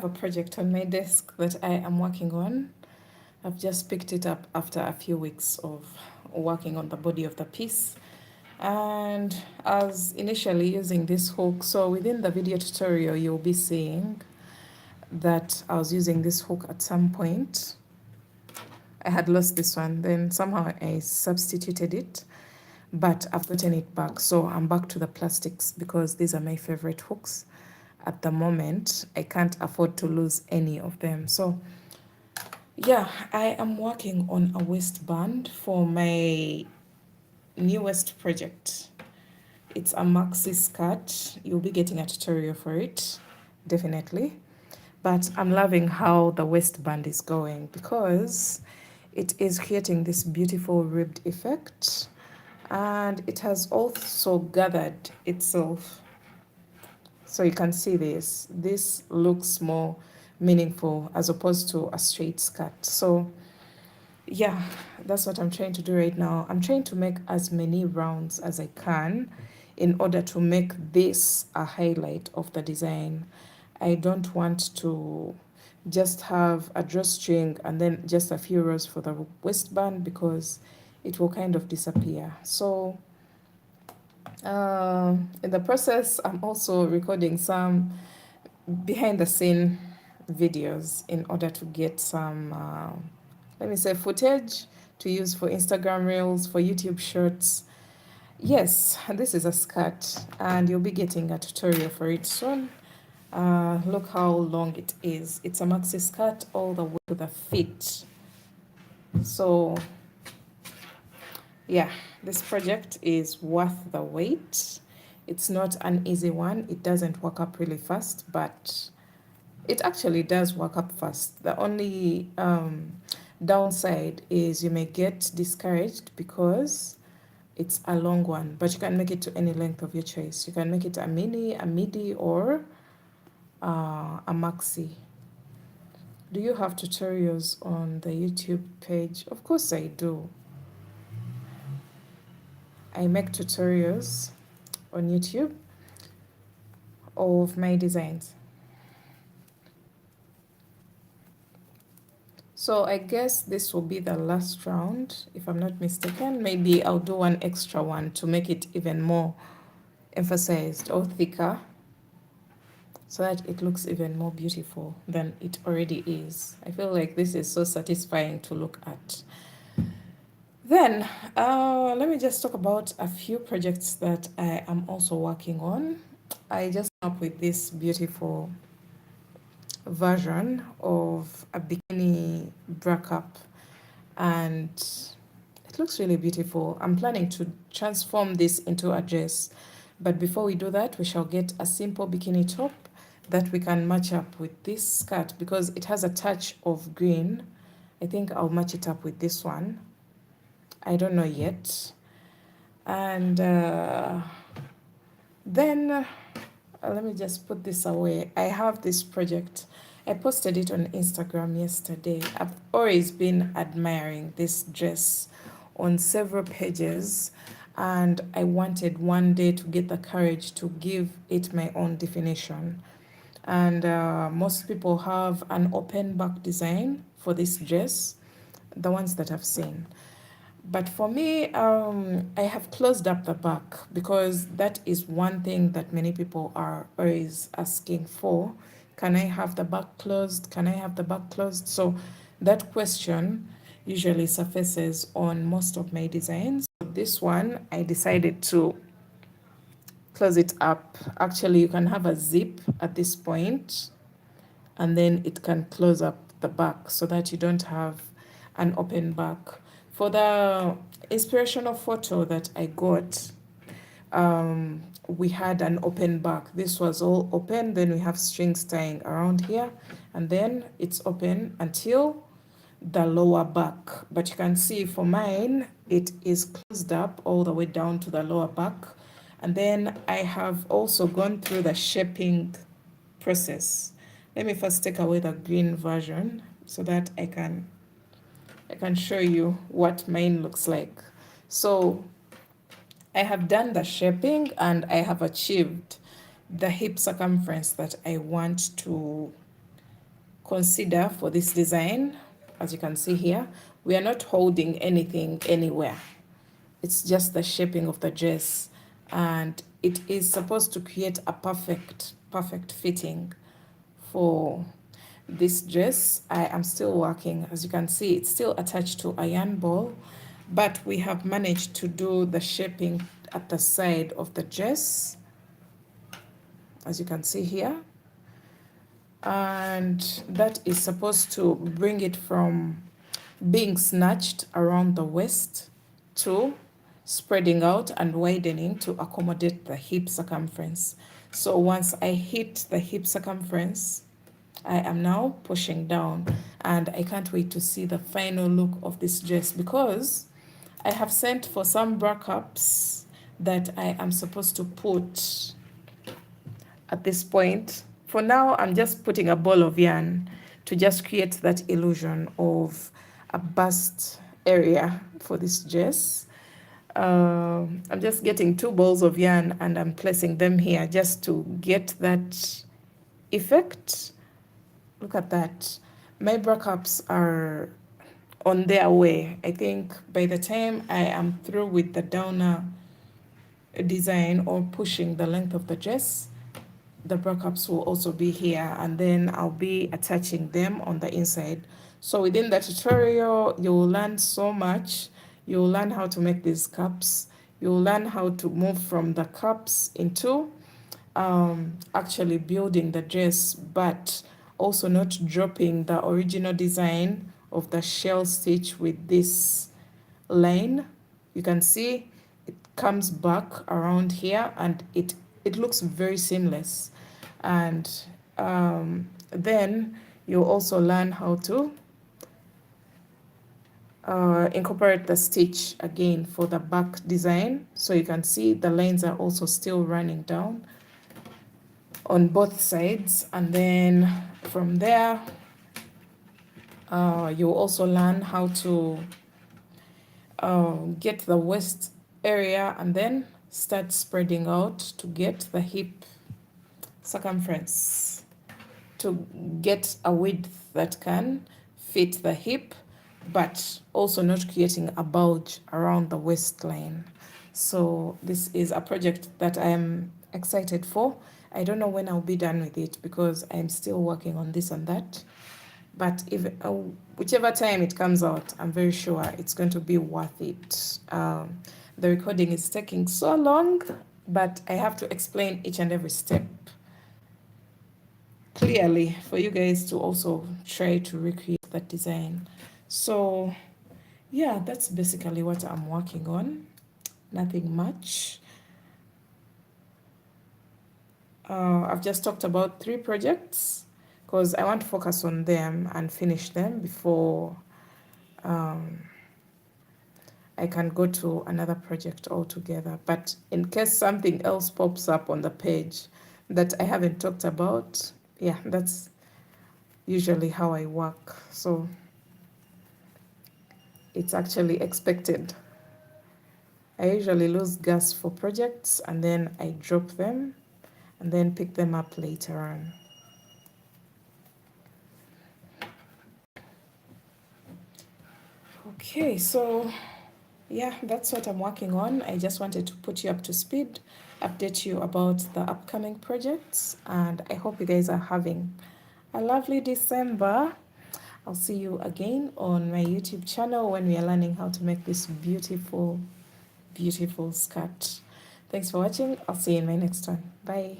A project on my desk that I am working on. I've just picked it up after a few weeks of working on the body of the piece. And I was initially using this hook. So within the video tutorial, you'll be seeing that I was using this hook at some point. I had lost this one, then somehow I substituted it, but I've gotten it back. So I'm back to the plastics because these are my favorite hooks. At the moment, I can't afford to lose any of them. So yeah, I am working on a waistband for my newest project. It's a maxi skirt. You'll be getting a tutorial for it, definitely. But I'm loving how the waistband is going because it is creating this beautiful ribbed effect, and it has also gathered itself. So you can see this. This looks more meaningful as opposed to a straight skirt. So yeah, that's what I'm trying to do right now. I'm trying to make as many rounds as I can in order to make this a highlight of the design. I don't want to just have a drawstring and then just a few rows for the waistband because it will kind of disappear. So in the process, I'm also recording some behind the scene videos in order to get some, let me say, footage to use for Instagram Reels, for YouTube Shorts. Yes, this is a skirt, and you'll be getting a tutorial for it soon. Look how long it is. It's a maxi skirt all the way to the feet. So yeah, this project is worth the wait. It's not an easy one. It doesn't work up really fast, but it actually does work up fast. The only downside is you may get discouraged because it's a long one, but you can make it to any length of your choice. You can make it a mini, a midi, or a maxi. Do you have tutorials on the YouTube page? Of course I do. I make tutorials on YouTube of my designs. So I guess this will be the last round, if I'm not mistaken. Maybe I'll do one extra one to make it even more emphasized or thicker so that it looks even more beautiful than it already is. I feel like this is so satisfying to look at. Then let me just talk about a few projects that I am also working on. I just came up with this beautiful version of a bikini bra cup, and it looks really beautiful. I'm planning to transform this into a dress, but before we do that, we shall get a simple bikini top that we can match up with this skirt because it has a touch of green. I think I'll match it up with this one. I don't know yet. And then let me just put this away. I have this project. I posted it on Instagram yesterday. I've always been admiring this dress on several pages, and I wanted one day to get the courage to give it my own definition. And most people have an open back design for this dress, the ones that I've seen. But for me, I have closed up the back because that is one thing that many people are always asking for. Can I have the back closed? Can I have the back closed? So that question usually surfaces on most of my designs. This one, I decided to close it up. Actually, you can have a zip at this point, and then it can close up the back so that you don't have an open back. For the inspirational photo that I got, we had an open back. This was all open, then we have strings tying around here, and then it's open until the lower back. But you can see for mine, it is closed up all the way down to the lower back. And then I have also gone through the shaping process. Let me first take away the green version so that I can show you what mine looks like. So I have done the shaping and I have achieved the hip circumference that I want to consider for this design, as you can see here, we are not holding anything anywhere. It's just the shaping of the dress, and it is supposed to create a perfect fitting for this dress. I am still working. As you can see, it's still attached to a yarn ball, but we have managed to do the shaping at the side of the dress, as you can see here, and that is supposed to bring it from being snatched around the waist to spreading out and widening to accommodate the hip circumference. So once I hit the hip circumference, I am now pushing down, and I can't wait to see the final look of this dress, because I have sent for some backups that I am supposed to put at this point. For now, I'm just putting a ball of yarn to just create that illusion of a bust area for this dress. I'm just getting 2 balls of yarn and I'm placing them here just to get that effect. Look at that. My backups are on their way. I think by the time I am through with the downer design or pushing the length of the dress, the backups will also be here, and then I'll be attaching them on the inside. So within the tutorial, you will learn so much. You'll learn how to make these cups. You'll learn how to move from the cups into actually building the dress, but also not dropping the original design of the shell stitch with this line. You can see it comes back around here, and it looks very seamless. And then you'll also learn how to incorporate the stitch again for the back design. So you can see the lines are also still running down on both sides, and then from there you'll also learn how to get the waist area and then start spreading out to get the hip circumference, to get a width that can fit the hip, but also not creating a bulge around the waistline. So this is a project that I am excited for. I don't know when I'll be done with it because I'm still working on this and that. But if whichever time it comes out, I'm very sure it's going to be worth it. The recording is taking so long, but I have to explain each and every step clearly for you guys to also try to recreate that design. So yeah, that's basically what I'm working on. Nothing much. I've just talked about 3 projects because I want to focus on them and finish them before I can go to another project altogether. But in case something else pops up on the page that I haven't talked about, yeah, that's usually how I work. So it's actually expected. I usually lose gas for projects and then I drop them and then pick them up later on. Okay, so yeah, that's what I'm working on. I just wanted to put you up to speed, update you about the upcoming projects, and I hope you guys are having a lovely December. I'll see you again on my YouTube channel when we are learning how to make this beautiful, beautiful skirt. Thanks for watching. I'll see you in my next one. Bye.